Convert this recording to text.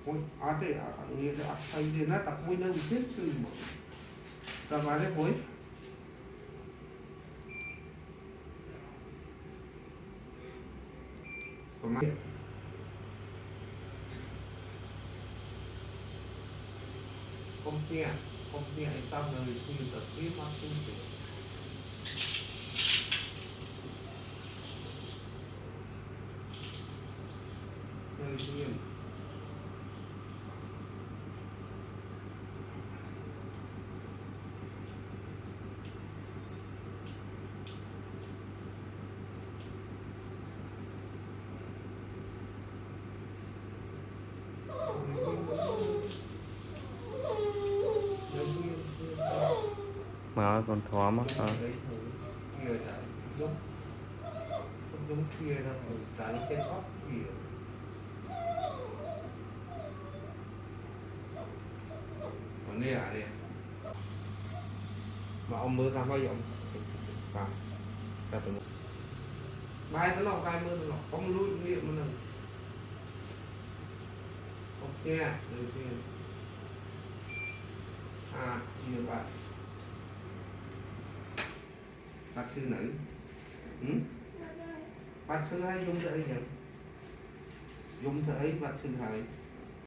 ôi cái người đã thay gì nó tập vui đâu biết chứ mà ta vào đấy vui còn không nghe sao đời thì tập biết mà không được đời thì mà còn thoa mất hả? giống kia đâu cả nó cái tóc kia còn đây là đây mà ông mưa ra bao giờ ông vào ra từ mai tới nào cai mưa tới nào không lui nghiệm mà nè ok đầu tiên nhiều bạn bác sư nữ bác sư hay dùng để gì dùng để bác sư hay